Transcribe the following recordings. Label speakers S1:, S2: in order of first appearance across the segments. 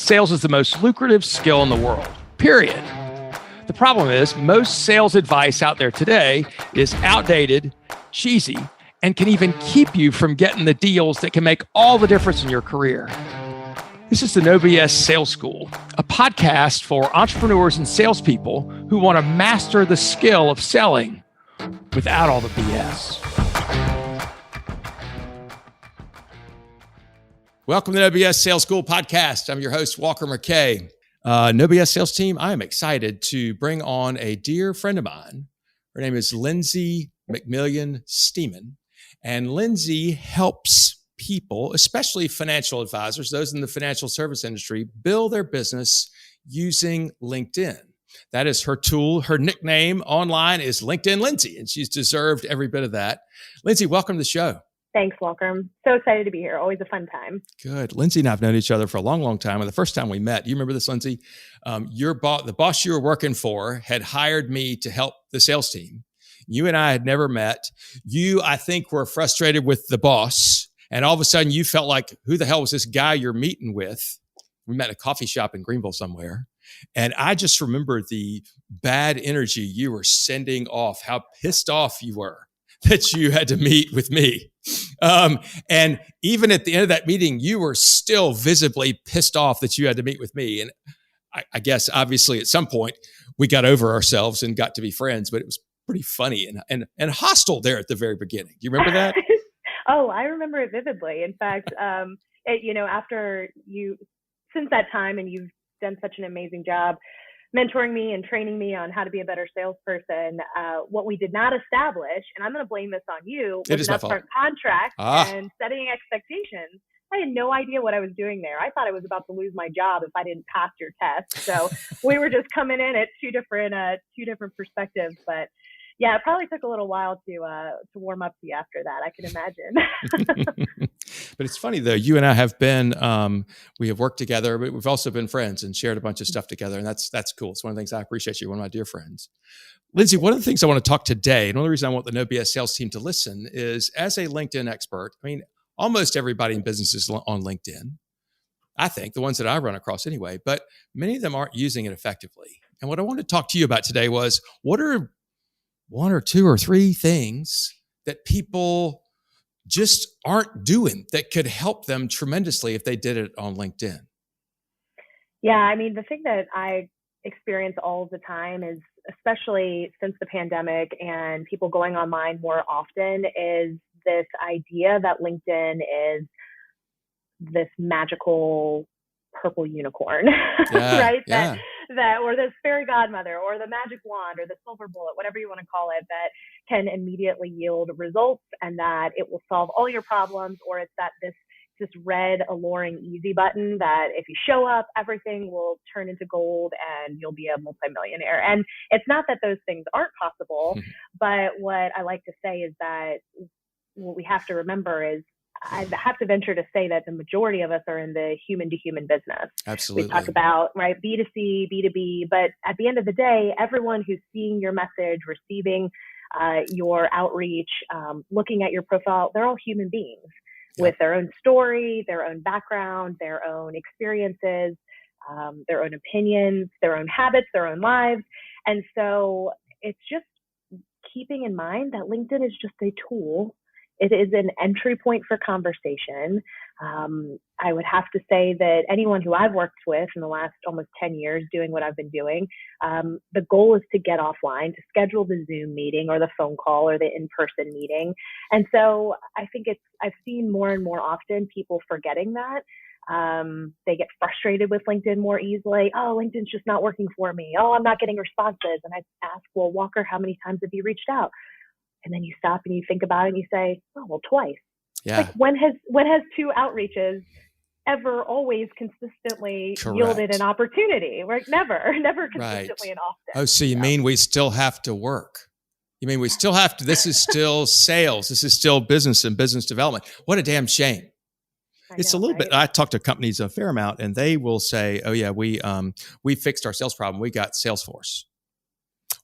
S1: sales is the most lucrative skill in the world, period. The problem is most sales advice out there today is outdated, cheesy, and can even keep you from getting the deals that can make all the difference in your career. This is the No BS Sales School, a podcast for entrepreneurs and salespeople who want to master the skill of selling without all the BS. Welcome to the No BS Sales School podcast. I'm your host, Walker McKay. No BS Sales Team, I am excited to bring on a dear friend of mine. Her name is Lindsey McMillion Stemann. And Lindsey helps people, especially financial advisors, those in the financial service industry, build their business using LinkedIn. That is her tool. Her nickname online is LinkedIn Lindsey, and she's deserved every bit of that. Lindsey, welcome to the show.
S2: Thanks, Walker. I'm so excited to be here. Always a fun time.
S1: Good. Lindsey and I have known each other for a long, long time. And the first time we met, you remember this, Lindsey? The boss you were working for had hired me to help the sales team. You and I had never met. You, I think, were frustrated with the boss. And all of a sudden you felt like, who the hell was this guy you're meeting with? We met at a coffee shop in Greenville somewhere. And I just remember the bad energy you were sending off, how pissed off you were that you had to meet with me. And even at the end of that meeting, you were still visibly pissed off that you had to meet with me. And I guess, obviously, at some point, we got over ourselves and got to be friends, but it was pretty funny and hostile there at the very beginning. Do you remember that?
S2: Oh, I remember it vividly. In fact, since that time, and you've done such an amazing job mentoring me and training me on how to be a better salesperson, what we did not establish, and I'm going to blame this on you, was an upfront contract and setting expectations. I had no idea what I was doing there. I thought I was about to lose my job if I didn't pass your test. So we were just coming in at two different perspectives. But yeah, it probably took a little while to warm up to you after that, I can imagine.
S1: But it's funny, though. You and I have been, we have worked together, but we've also been friends and shared a bunch of stuff together. And that's cool. It's one of the things I appreciate you, one of my dear friends. Lindsey, one of the things I want to talk today, and one of the reasons I want the No BS Sales Team to listen is, as a LinkedIn expert, I mean, almost everybody in business is on LinkedIn. I think, the ones that I run across anyway, but many of them aren't using it effectively. And what I wanted to talk to you about today was, what are one or two or three things that people just aren't doing that could help them tremendously if they did it on LinkedIn?
S2: Yeah, I mean, the thing that I experience all the time is, especially since the pandemic and people going online more often, is this idea that LinkedIn is this magical purple unicorn, right?
S1: Yeah.
S2: That or this fairy godmother or the magic wand or the silver bullet, whatever you want to call it, that can immediately yield results and that it will solve all your problems, or it's that this red, alluring, easy button that if you show up, everything will turn into gold and you'll be a multimillionaire. And it's not that those things aren't possible, but what I like to say is that what we have to remember is, I have to venture to say that the majority of us are in the human-to-human business.
S1: Absolutely.
S2: We talk about, right, B2C, B2B, but at the end of the day, everyone who's seeing your message, receiving your outreach, looking at your profile, they're all human beings with their own story, their own background, their own experiences, their own opinions, their own habits, their own lives. And so it's just keeping in mind that LinkedIn is just a tool. It is an entry point for conversation. I would have to say that anyone who I've worked with in the last almost 10 years doing what I've been doing, the goal is to get offline, to schedule the Zoom meeting or the phone call or the in-person meeting. And so I think I've seen more and more often people forgetting that. They get frustrated with LinkedIn more easily. Oh, LinkedIn's just not working for me. Oh, I'm not getting responses. And I ask, well, Walker, how many times have you reached out? And then you stop and you think about it and you say, oh, well, twice.
S1: Yeah.
S2: Like when has two outreaches ever always consistently yielded an opportunity? Right? Never consistently and often.
S1: Oh, so you mean we still have to work? You mean we still have to, this is still sales. This is still business and business development. What a damn shame. It's a little bit, I talk to companies a fair amount and they will say, oh yeah, we fixed our sales problem. We got Salesforce.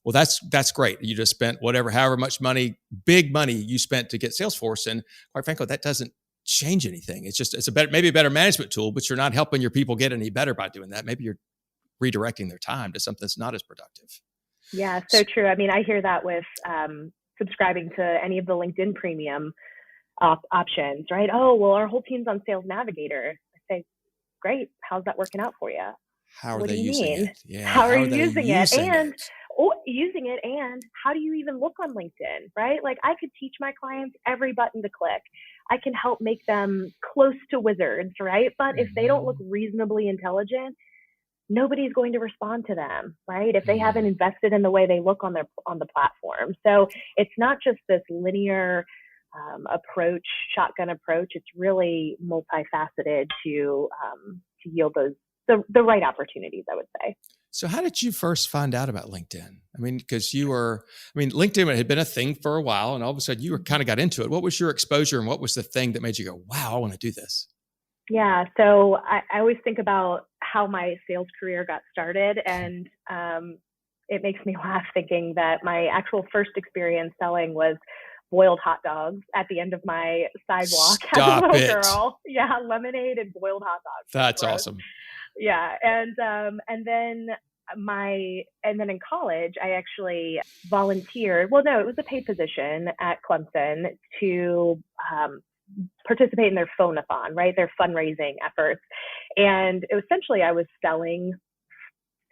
S1: Well, that's great. You just spent however much money, big money you spent to get Salesforce. And quite frankly, that doesn't change anything. It's a better, maybe a better management tool, but you're not helping your people get any better by doing that. Maybe you're redirecting their time to something that's not as productive.
S2: Yeah, so true. I mean, I hear that with subscribing to any of the LinkedIn premium options, right? Oh, well, our whole team's on Sales Navigator. I say, great. How's that working out for you?
S1: How are
S2: What
S1: they
S2: do you
S1: using
S2: mean?
S1: it? Yeah.
S2: How are you
S1: they
S2: using it? And
S1: it?
S2: using it, and how do you even look on LinkedIn, right? Like, I could teach my clients every button to click. I can help make them close to wizards, right? But if they don't look reasonably intelligent, nobody's going to respond to them, right? If they haven't invested in the way they look on the platform. So it's not just this linear approach, shotgun approach. It's really multifaceted to yield the right opportunities, I would say.
S1: So how did you first find out about LinkedIn? I mean, because LinkedIn had been a thing for a while, and all of a sudden you kind of got into it. What was your exposure, and what was the thing that made you go, wow, I want to do this?
S2: Yeah, so I always think about how my sales career got started, and it makes me laugh thinking that my actual first experience selling was boiled hot dogs at the end of my sidewalk as a little girl. Yeah, lemonade and boiled hot dogs.
S1: That's awesome.
S2: Yeah, and then in college, I actually volunteered. Well, no, it was a paid position at Clemson to participate in their phone-a-thon, right? Their fundraising efforts. And essentially I was selling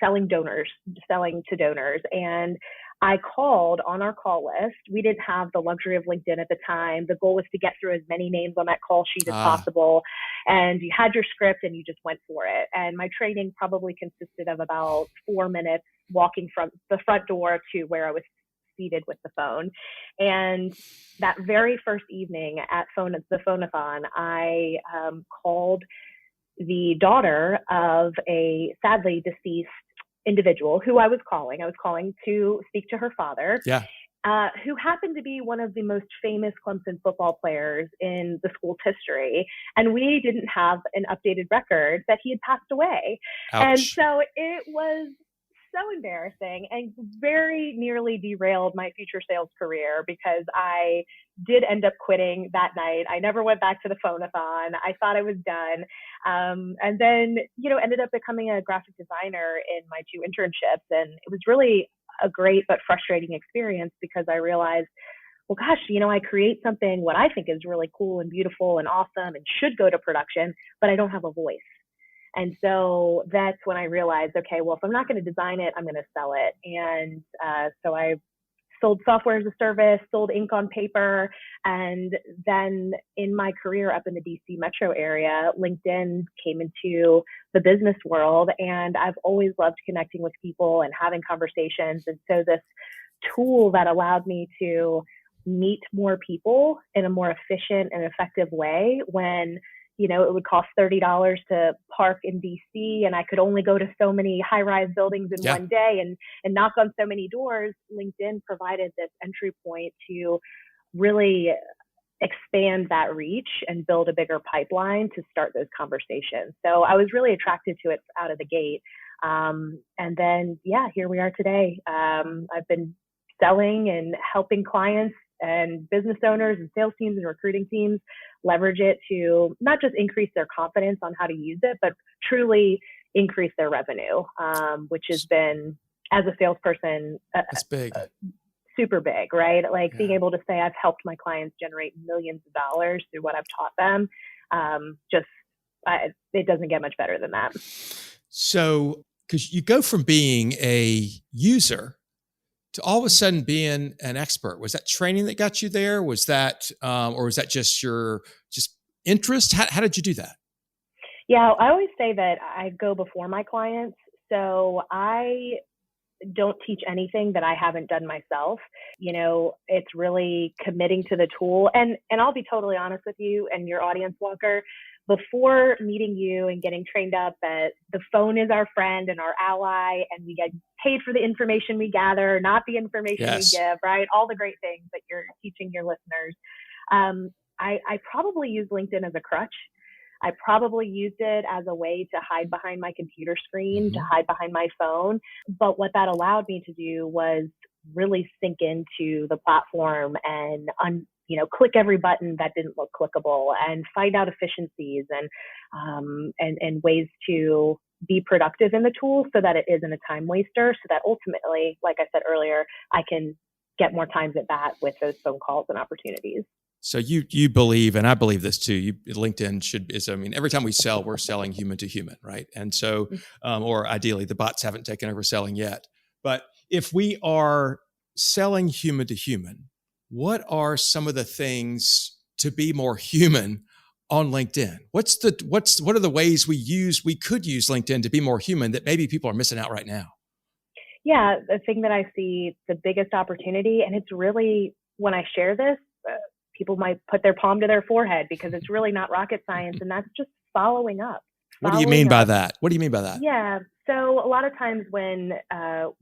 S2: to donors. And I called on our call list. We didn't have the luxury of LinkedIn at the time. The goal was to get through as many names on that call sheet as possible. And you had your script and you just went for it. And my training probably consisted of about 4 minutes walking from the front door to where I was seated with the phone. And that very first evening at the phone-a-thon, I called the daughter of a sadly deceased individual who I was calling. I was calling to speak to her father, who happened to be one of the most famous Clemson football players in the school's history. And we didn't have an updated record that he had passed away.
S1: Ouch.
S2: And so it was so embarrassing and very nearly derailed my future sales career, because I did end up quitting that night. I never went back to the phone-a-thon. I thought I was done. And then, ended up becoming a graphic designer in my 2 internships. And it was really a great but frustrating experience, because I realized, well, gosh, I create something what I think is really cool and beautiful and awesome and should go to production, but I don't have a voice. And so that's when I realized, okay, well, if I'm not going to design it, I'm going to sell it. And so I sold software as a service, sold ink on paper. And then in my career up in the DC metro area, LinkedIn came into the business world. And I've always loved connecting with people and having conversations. And so this tool that allowed me to meet more people in a more efficient and effective way when it would cost $30 to park in DC, and I could only go to so many high-rise buildings in one day and knock on so many doors. LinkedIn provided this entry point to really expand that reach and build a bigger pipeline to start those conversations. So I was really attracted to it out of the gate. And then, here we are today. I've been selling and helping clients and business owners and sales teams and recruiting teams leverage it to not just increase their confidence on how to use it, but truly increase their revenue, which has been, as a salesperson,
S1: that's big.
S2: Super big, right? Like being able to say I've helped my clients generate millions of dollars through what I've taught them. It doesn't get much better than that.
S1: So, because you go from being a user to all of a sudden being an expert. Was that training that got you there? Was that, or was that just your interest? How did you do that?
S2: Yeah, I always say that I go before my clients. So I don't teach anything that I haven't done myself. It's really committing to the tool. And I'll be totally honest with you and your audience, Walker. Before meeting you and getting trained up that the phone is our friend and our ally, and we get paid for the information we gather, not the information we give, right? All the great things that you're teaching your listeners. I probably use LinkedIn as a crutch. I probably used it as a way to hide behind my computer screen, to hide behind my phone. But what that allowed me to do was really sink into the platform and click every button that didn't look clickable, and find out efficiencies and ways to be productive in the tool so that it isn't a time waster, so that ultimately, like I said earlier, I can get more times at bat with those phone calls and opportunities.
S1: So you believe, and I believe this too, LinkedIn every time we sell, we're selling human to human, right? And so, or ideally the bots haven't taken over selling yet. But if we are selling human to human, what are some of the things to be more human on LinkedIn? What are the ways we could use LinkedIn to be more human that maybe people are missing out right now?
S2: Yeah, the thing that I see the biggest opportunity, and it's really, when I share this, people might put their palm to their forehead because it's really not rocket science, and that's just following up.
S1: What do you mean by that? What do you mean by that?
S2: Yeah. So a lot of times when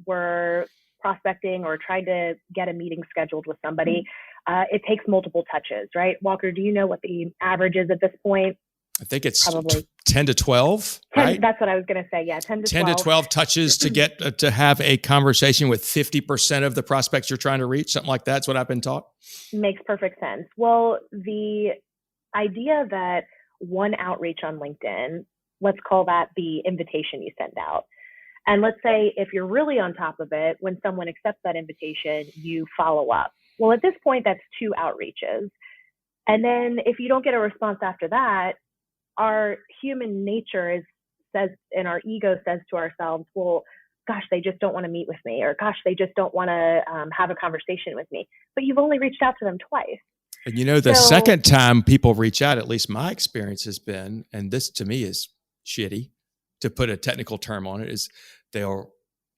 S2: we're prospecting or trying to get a meeting scheduled with somebody, it takes multiple touches, right? Walker, do you know what the average is at this point?
S1: I think it's
S2: probably
S1: 10 to 12, right?
S2: That's what I was going to say. Yeah, 10 to 12.
S1: 10 to 12 touches to get to have a conversation with 50% of the prospects you're trying to reach, something like that's what I've been taught.
S2: Makes perfect sense. Well, the idea that one outreach on LinkedIn, let's call that the invitation you send out. And let's say if you're really on top of it, when someone accepts that invitation, you follow up. Well, at this point, that's 2 outreaches. And then if you don't get a response after that, our human nature says, and our ego says to ourselves, well, gosh, they just don't want to meet with me, or gosh, they just don't want to have a conversation with me. But you've only reached out to them twice.
S1: And the second time people reach out, at least my experience has been, and this to me is shitty, to put a technical term on it, is they'll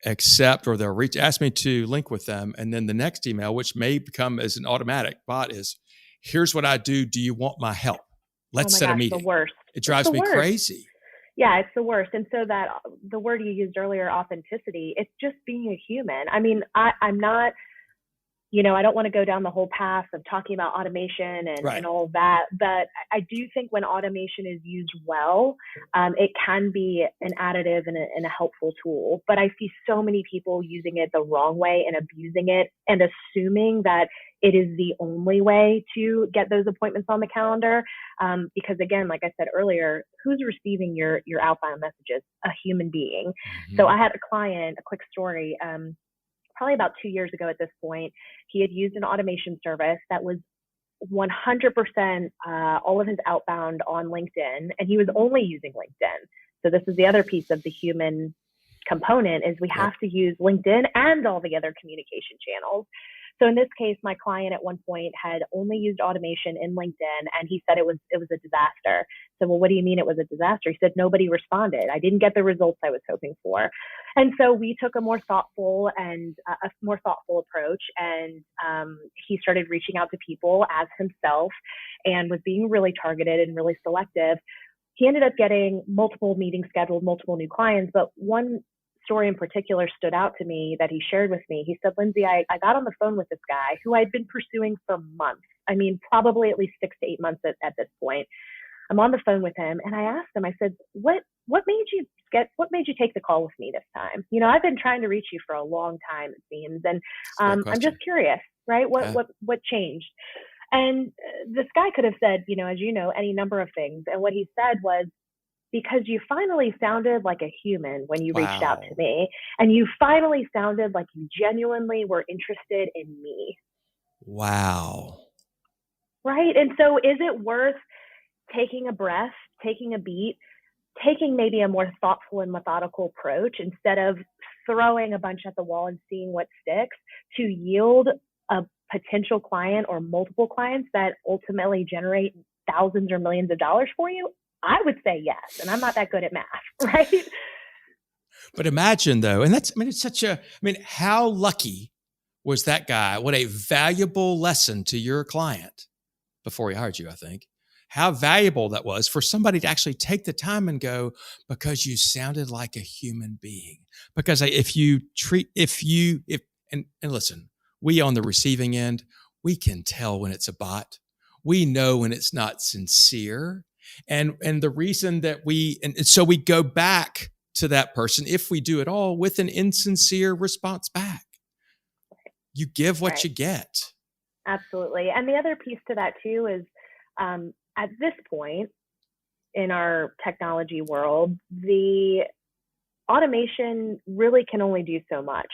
S1: accept or they'll ask me to link with them. And then the next email, which may become as an automatic bot, is, here's what I do. Do you want my help? Let's set a meeting.
S2: The worst.
S1: It drives me crazy.
S2: Yeah, it's the worst. And so that the word you used earlier, authenticity, it's just being a human. I mean, I'm not, I don't want to go down the whole path of talking about automation and all of that. But I do think when automation is used well, it can be an additive and a helpful tool. But I see so many people using it the wrong way and abusing it and assuming that it is the only way to get those appointments on the calendar. Because again, like I said earlier, who's receiving your outbound messages? A human being. Mm-hmm. So I had a client, a quick story, probably about 2 years ago at this point. He had used an automation service that was 100% all of his outbound on LinkedIn, and he was only using LinkedIn. So this is the other piece of the human component, is we have to use LinkedIn and all the other communication channels. So in this case, my client at one point had only used automation in LinkedIn, and he said it was a disaster. So, well, what do you mean it was a disaster? He said, nobody responded. I didn't get the results I was hoping for. And so we took a more thoughtful approach, and he started reaching out to people as himself and was being really targeted and really selective. He ended up getting multiple meetings scheduled, multiple new clients, but one story in particular stood out to me that he shared with me. He said, Lindsey, I got on the phone with this guy who I'd been pursuing for months. I mean, probably at least 6 to 8 months at this point. I'm on the phone with him, and I asked him, I said, what made you take the call with me this time? I've been trying to reach you for a long time, it seems. And I'm just curious, right? What changed? And this guy could have said, as you know, any number of things. And what he said was, because you finally sounded like a human when you reached out to me, and you finally sounded like you genuinely were interested in me.
S1: Wow.
S2: Right. And so is it worth taking a breath, taking a beat, taking maybe a more thoughtful and methodical approach instead of throwing a bunch at the wall and seeing what sticks, to yield a potential client or multiple clients that ultimately generate thousands or millions of dollars for you? I would say yes. And I'm not that good at math, right?
S1: But imagine though, and how lucky was that guy? What a valuable lesson to your client before he hired you, I think. How valuable that was for somebody to actually take the time and go, because you sounded like a human being. Because and listen, we on the receiving end, we can tell when it's a bot. We know when it's not sincere. And the reason that so we go back to that person, if we do it all, with an insincere response back. You give what you get.
S2: Absolutely. And the other piece to that too is at this point in our technology world, the automation really can only do so much.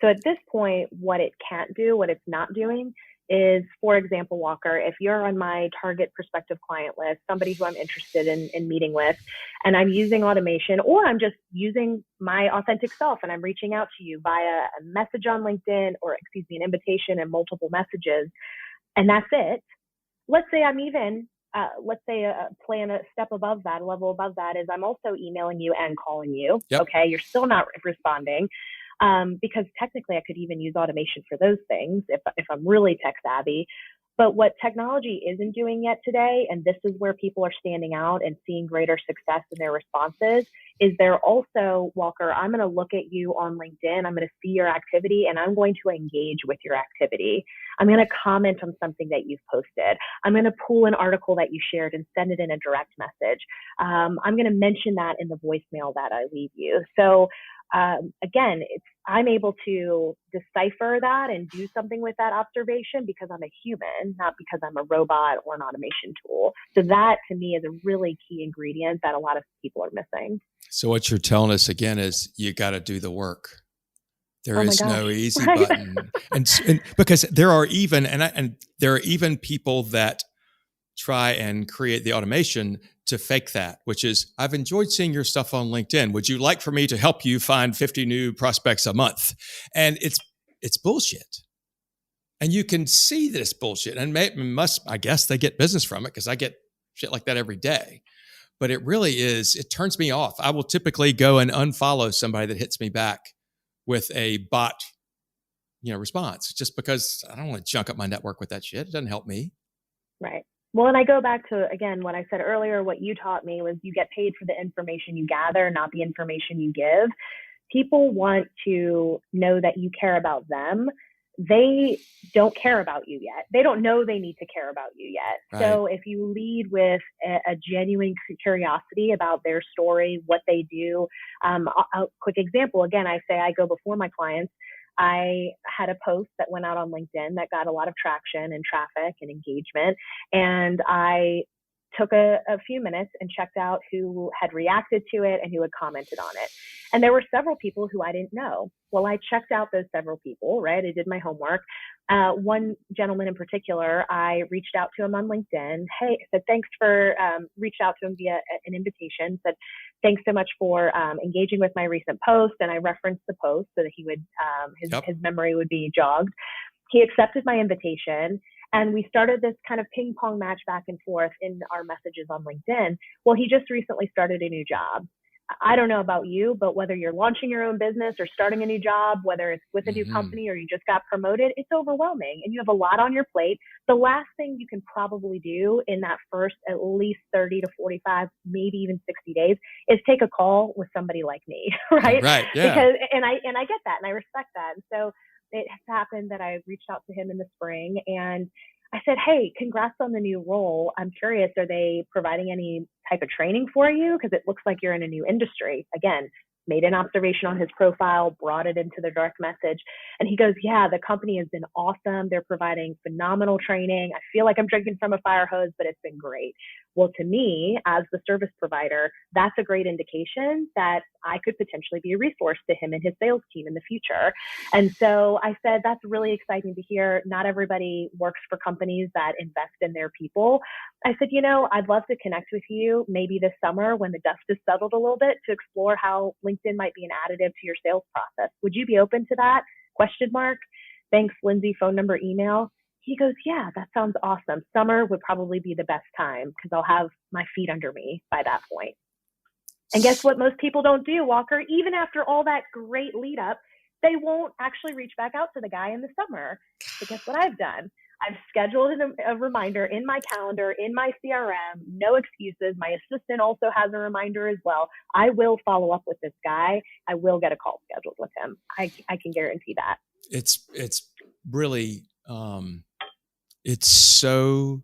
S2: So at this point, what it can't do, what it's not doing is, for example, Walker, if you're on my target prospective client list, somebody who I'm interested in meeting with, and I'm using automation, or I'm just using my authentic self and I'm reaching out to you via a message on LinkedIn, or excuse me, an invitation and multiple messages, and that's it. Let's say I'm even, plan a step above that, a level above that is I'm also emailing you and calling you.
S1: Yep.
S2: Okay. You're still not responding. Because technically I could even use automation for those things if I'm really tech savvy. But what technology isn't doing yet today, and this is where people are standing out and seeing greater success in their responses, is they're also, Walker, I'm going to look at you on LinkedIn, I'm going to see your activity, and I'm going to engage with your activity. I'm going to comment on something that you've posted. I'm going to pull an article that you shared and send it in a direct message. I'm going to mention that in the voicemail that I leave you. So again, I'm able to decipher that and do something with that observation because I'm a human, not because I'm a robot or an automation tool. So that to me is a really key ingredient that a lot of people are missing.
S1: So what you're telling us again is you got to do the work. There is no easy button. And because there are even, and there are even people that try and create the automation to fake that, which is, I've enjoyed seeing your stuff on LinkedIn. Would you like for me to help you find 50 new prospects a month? And it's bullshit. And you can see that it's bullshit. And I guess they get business from it because I get shit like that every day. But it really is, it turns me off. I will typically go and unfollow somebody that hits me back with a bot, response, just because I don't want to junk up my network with that shit. It doesn't help me.
S2: Right. Well, and I go back to, again, what I said earlier, what you taught me was you get paid for the information you gather, not the information you give. People want to know that you care about them. They don't care about you yet. They don't know they need to care about you yet. Right. So if you lead with a genuine curiosity about their story, what they do, a quick example, again, I say I go before my clients. I had a post that went out on LinkedIn that got a lot of traction and traffic and engagement. And I took a few minutes and checked out who had reacted to it and who had commented on it. And there were several people who I didn't know. Well, I checked out those several people, right? I did my homework. One gentleman in particular, I reached out to him on LinkedIn. Hey, I said, thanks for, reached out to him via an invitation, said, thanks so much for engaging with my recent post. And I referenced the post so that he would, his memory would be jogged. He accepted my invitation. And we started this kind of ping pong match back and forth in our messages on LinkedIn. Well, he just recently started a new job. I don't know about you, but whether you're launching your own business or starting a new job, whether it's with a new company or you just got promoted, it's overwhelming and you have a lot on your plate. The last thing you can probably do in that first at least 30 to 45, maybe even 60 days is take a call with somebody like me, right?
S1: Right. Yeah.
S2: Because, and I get that and I respect that. And so it has happened that I reached out to him in the spring and I said, hey, congrats on the new role. I'm curious, are they providing any type of training for you? Because it looks like you're in a new industry. Again, made an observation on his profile, brought it into the direct message. And he goes, yeah, the company has been awesome. They're providing phenomenal training. I feel like I'm drinking from a fire hose, but it's been great. Well, to me, as the service provider, that's a great indication that I could potentially be a resource to him and his sales team in the future. And so I said, that's really exciting to hear. Not everybody works for companies that invest in their people. I said, I'd love to connect with you maybe this summer when the dust is settled a little bit to explore how LinkedIn might be an additive to your sales process. Would you be open to that? ? Thanks, Lindsey, phone number, email. He goes, yeah, that sounds awesome. Summer would probably be the best time because I'll have my feet under me by that point. And guess what most people don't do, Walker? Even after all that great lead up, they won't actually reach back out to the guy in the summer. So guess what I've done? I've scheduled a reminder in my calendar, in my CRM, no excuses. My assistant also has a reminder as well. I will follow up with this guy. I will get a call scheduled with him. I can guarantee that.
S1: It's really, it's so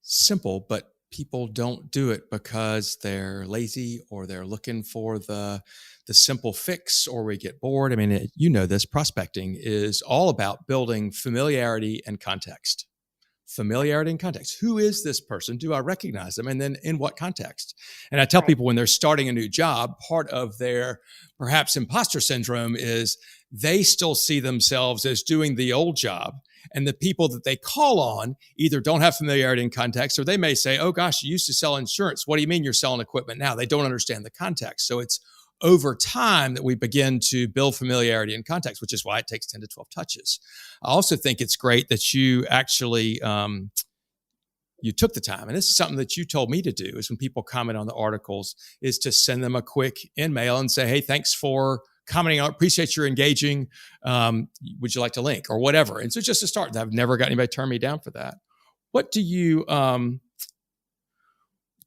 S1: simple, but people don't do it because they're lazy or they're looking for the simple fix, or we get bored. I mean, this prospecting is all about building familiarity and context. Familiarity and context. Who is this person? Do I recognize them? And then in what context? And I tell people when they're starting a new job, part of their perhaps imposter syndrome is they still see themselves as doing the old job. And the people that they call on either don't have familiarity and context, or they may say, oh gosh, you used to sell insurance. What do you mean you're selling equipment now? They don't understand the context. So it's over time that we begin to build familiarity and context, which is why it takes 10 to 12 touches. I also think it's great that you actually, you took the time, and this is something that you told me to do, is when people comment on the articles, is to send them a quick email and say, hey, thanks for commenting on, appreciate your engaging. Would you like to link or whatever? And so just to start, I've never got anybody turn me down for that. What do you,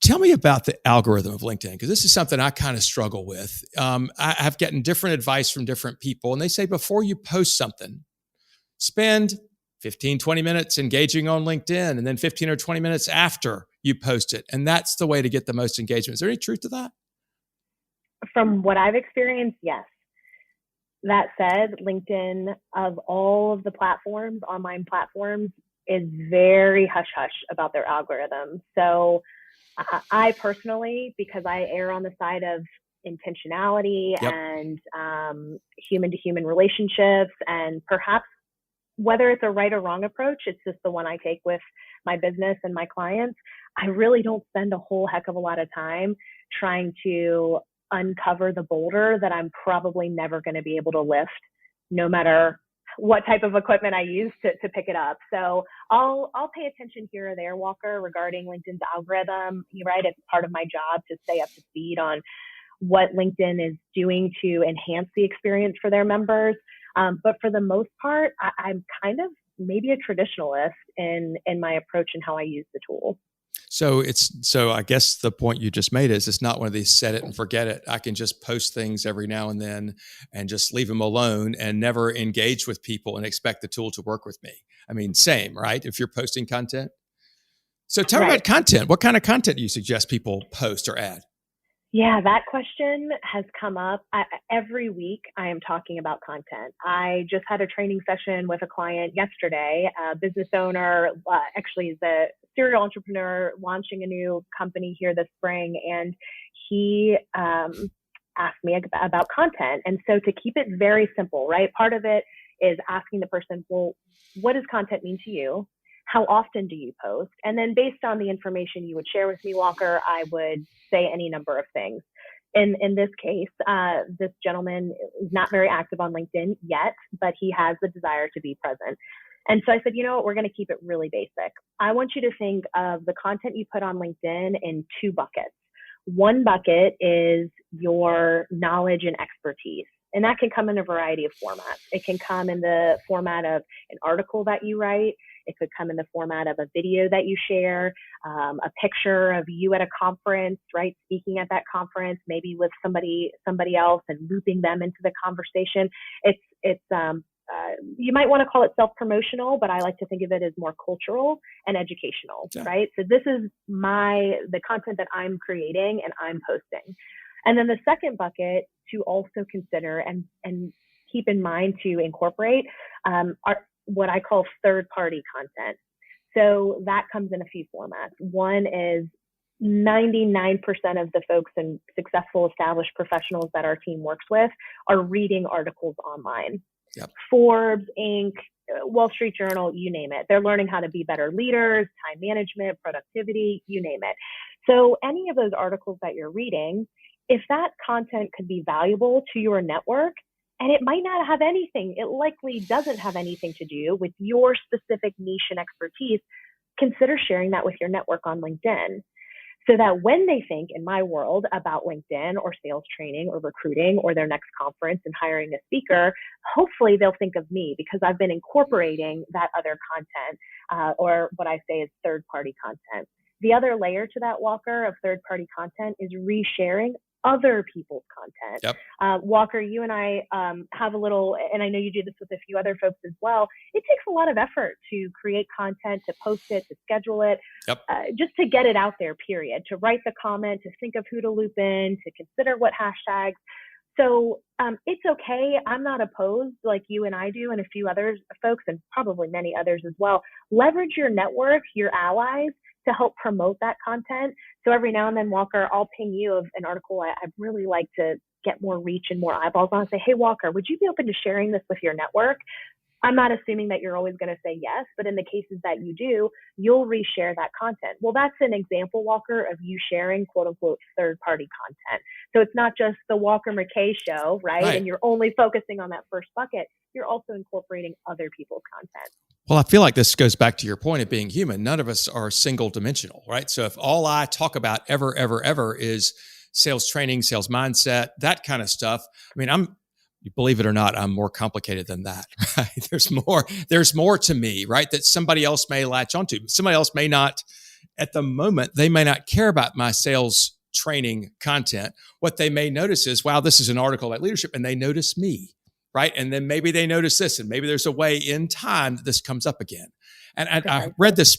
S1: tell me about the algorithm of LinkedIn, because this is something I kind of struggle with. I've gotten different advice from different people, and they say before you post something, spend 15, 20 minutes engaging on LinkedIn, and then 15 or 20 minutes after you post it. And that's the way to get the most engagement. Is there any truth to that?
S2: From what I've experienced, yes. That said, LinkedIn, of all of the platforms, online platforms, is very hush-hush about their algorithm. So I personally, because I err on the side of intentionality and human-to-human relationships, and perhaps whether it's a right or wrong approach, it's just the one I take with my business and my clients. I really don't spend a whole heck of a lot of time trying to uncover the boulder that I'm probably never going to be able to lift, no matter what type of equipment I use to pick it up. So I'll pay attention here or there, Walker, regarding LinkedIn's algorithm. You're right, it's part of my job to stay up to speed on what LinkedIn is doing to enhance the experience for their members. But for the most part, I'm kind of maybe a traditionalist in my approach and how I use the tool.
S1: So I guess the point you just made is it's not one of these set it and forget it. I can just post things every now and then and just leave them alone and never engage with people and expect the tool to work with me. I mean, same, right? If you're posting content. So tell me about content. What kind of content do you suggest people post or add?
S2: Yeah, that question has come up. Every week I am talking about content. I just had a training session with a client yesterday, a business owner, actually is a serial entrepreneur launching a new company here this spring. And he asked me about content. And so to keep it very simple, right? Part of it is asking the person, well, what does content mean to you? How often do you post? And then based on the information you would share with me, Walker, I would say any number of things. In this case, this gentleman is not very active on LinkedIn yet, but he has the desire to be present. And so I said, you know what, we're going to keep it really basic. I want you to think of the content you put on LinkedIn in two buckets. One bucket is your knowledge and expertise. And that can come in a variety of formats. It can come in the format of an article that you write. It could come in the format of a video that you share, a picture of you at a conference, right? Speaking at that conference, maybe with somebody else and looping them into the conversation. You might want to call it self-promotional, but I like to think of it as more cultural and educational, right? So this is the content that I'm creating and I'm posting. And then the second bucket to also consider and keep in mind to incorporate are what I call third-party content. So that comes in a few formats. One is 99% of the folks and successful established professionals that our team works with are reading articles online. Yep. Forbes, Inc., Wall Street Journal, you name it. They're learning how to be better leaders, time management, productivity, you name it. So any of those articles that you're reading, if that content could be valuable to your network, and it might not have anything, it likely doesn't have anything to do with your specific niche and expertise, consider sharing that with your network on LinkedIn. So that when they think, in my world, about LinkedIn or sales training or recruiting or their next conference and hiring a speaker, hopefully they'll think of me because I've been incorporating that other content or what I say is third-party content. The other layer to that, Walker, of third-party content is resharing other people's content.
S1: Yep.
S2: Walker, you and I have a little, and I know you do this with a few other folks as well. It takes a lot of effort to create content, to post it, to schedule it,
S1: Yep.
S2: Just to get it out there, period, to write the comment, to think of who to loop in, to consider what hashtags. So it's okay. I'm not opposed, like you and I do, and a few other folks, and probably many others as well. Leverage your network, your allies, to help promote that content. So every now and then, Walker, I'll ping you of an article I'd really like to get more reach and more eyeballs on. Say, hey, Walker, would you be open to sharing this with your network? I'm not assuming that you're always going to say yes, but in the cases that you do, you'll reshare that content. Well, that's an example, Walker, of you sharing quote unquote third-party content. So it's not just the Walker McKay show, right? And you're only focusing on that first bucket. You're also incorporating other people's content.
S1: Well, I feel like this goes back to your point of being human. None of us are single dimensional, right? So if all I talk about ever is sales training, sales mindset, that kind of stuff, I mean, believe it or not, I'm more complicated than that, right? There's more to me, right? That somebody else may latch onto. Somebody else may not, at the moment, they may not care about my sales training content. What they may notice is, wow, this is an article about leadership, and they notice me, right? And then maybe they notice this, and maybe there's a way in time that this comes up again. And I read this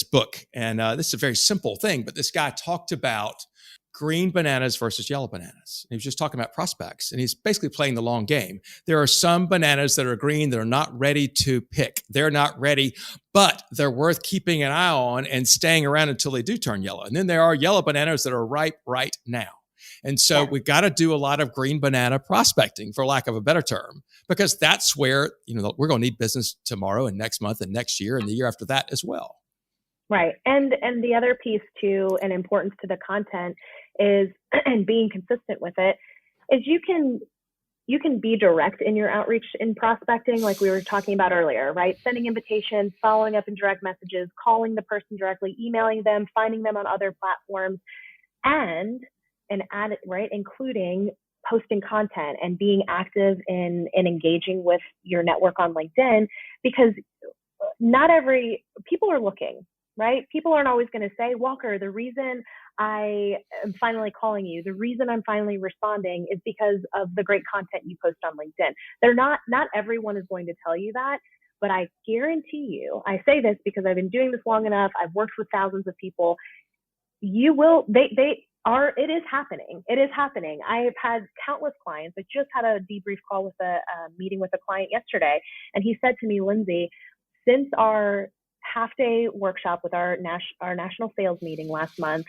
S1: book, and this is a very simple thing, but this guy talked about green bananas versus yellow bananas. He was just talking about prospects, and he's basically playing the long game. There are some bananas that are green that are not ready to pick. They're not ready, but they're worth keeping an eye on and staying around until they do turn yellow. And then there are yellow bananas that are ripe right now. And so we've got to do a lot of green banana prospecting, for lack of a better term, because that's where, we're going to need business tomorrow and next month and next year and the year after that as well.
S2: Right. And the other piece too, and importance to the content is, and being consistent with it, is you can be direct in your outreach in prospecting, like we were talking about earlier, right? Sending invitations, following up in direct messages, calling the person directly, emailing them, finding them on other platforms, and add it, right, including posting content and being active in engaging with your network on LinkedIn, because not every people are looking. Right? People aren't always going to say, Walker, the reason I am finally calling you, the reason I'm finally responding is because of the great content you post on LinkedIn. Not everyone is going to tell you that, but I guarantee you, I say this because I've been doing this long enough. I've worked with thousands of people. It is happening. It is happening. I've had countless clients. I just had a debrief call with a meeting with a client yesterday. And he said to me, Lindsey, since our half-day workshop with our national sales meeting last month,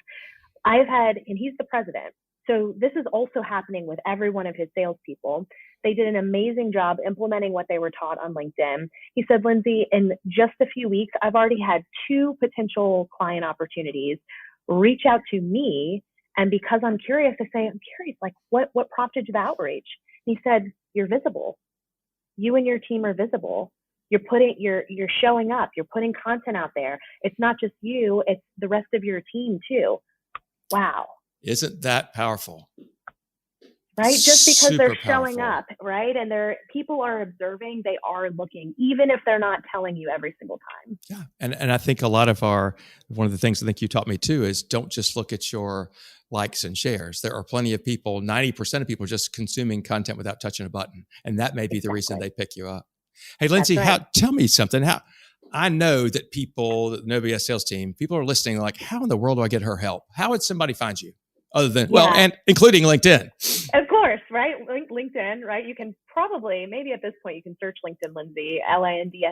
S2: and he's the president. So this is also happening with every one of his salespeople. They did an amazing job implementing what they were taught on LinkedIn. He said, Lindsey, in just a few weeks, I've already had 2 potential client opportunities reach out to me. And because I'm curious, like, what prompted the outreach? He said, you're visible. You and your team are visible. You're showing up, you're putting content out there. It's not just you, it's the rest of your team too. Wow.
S1: Isn't that powerful?
S2: Right? Just because
S1: Super
S2: they're showing
S1: powerful.
S2: up, right? And people are observing, they are looking, even if they're not telling you every single time.
S1: Yeah. And I think one of the things I think you taught me too is don't just look at your likes and shares. There are plenty of people, 90% of people just consuming content without touching a button. And that may be the reason they pick you up. Hey, Lindsey, tell me something. I know that the No BS sales team, people are listening like, how in the world do I get her help? How would somebody find you? Other than, and including LinkedIn.
S2: Of course, right? LinkedIn, right? You can probably, maybe at this point, you can search LinkedIn Lindsey, Lindsey,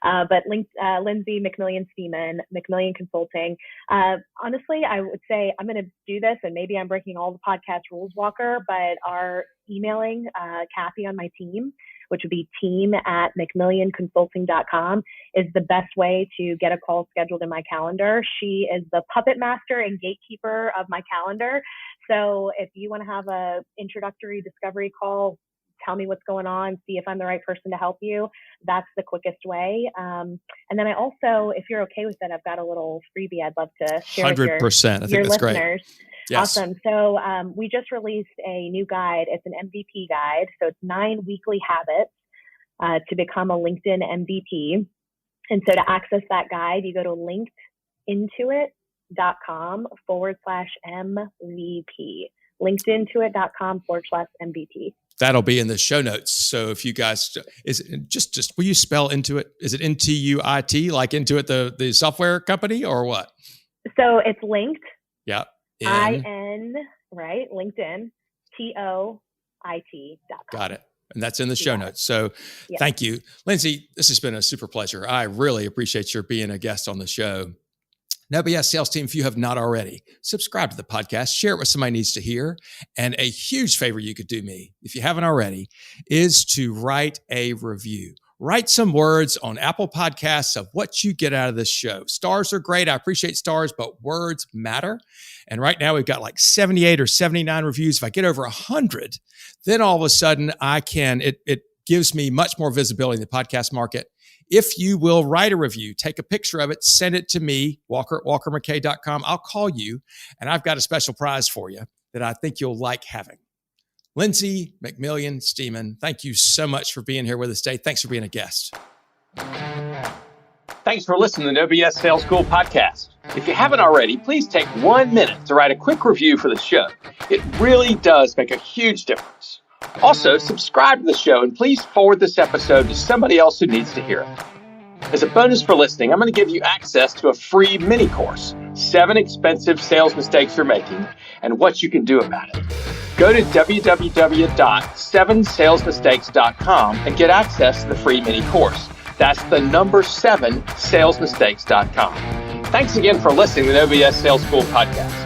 S2: but Lindsey, McMillion, Stemann, McMillion Consulting. Honestly, I would say I'm going to do this, and maybe I'm breaking all the podcast rules, Walker, but our emailing Kathy on my team, which would be team@McMillionConsulting.com, is the best way to get a call scheduled in my calendar. She is the puppet master and gatekeeper of my calendar. So if you want to have a introductory discovery call, tell me what's going on, see if I'm the right person to help you. That's the quickest way. And then I also, if you're okay with that, I've got a little freebie I'd love to share 100%.
S1: With your listeners. Great.
S2: Yes. Awesome. So we just released a new guide. It's an MVP guide. So it's 9 weekly habits to become a LinkedIn MVP. And so to access that guide, you go to linkedintoit.com/MVP. linkedintoit.com/MBT.
S1: That'll be in the show notes. So if you guys, is it just will you spell Intuit? Is it Intuit, like Intuit, the software company, or what?
S2: So it's linked.
S1: Yeah.
S2: IN, right? LinkedIn, TOIT.com.
S1: Got it. And that's in the show notes. So Thank you. Lindsey, this has been a super pleasure. I really appreciate your being a guest on the show. No BS Sales Team, if you have not already, subscribe to the podcast, share it with somebody who needs to hear. And a huge favor you could do me, if you haven't already, is to write a review. Write some words on Apple Podcasts of what you get out of this show. Stars are great. I appreciate stars, but words matter. And right now we've got like 78 or 79 reviews. If I get over 100, then all of a sudden it gives me much more visibility in the podcast market. If you will write a review, take a picture of it, send it to me, walker@walkermckay.com. I'll call you, and I've got a special prize for you that I think you'll like having. Lindsey, McMillion, Stemann, thank you so much for being here with us today. Thanks for being a guest.
S3: Thanks for listening to No BS Sales School podcast. If you haven't already, please take 1 minute to write a quick review for the show. It really does make a huge difference. Also, subscribe to the show and please forward this episode to somebody else who needs to hear it. As a bonus for listening, I'm going to give you access to a free mini course, 7 expensive sales mistakes you're making and what you can do about it. Go to www.7salesmistakes.com and get access to the free mini course. That's the number 7salesmistakes.com. Thanks again for listening to the No BS Sales School podcast.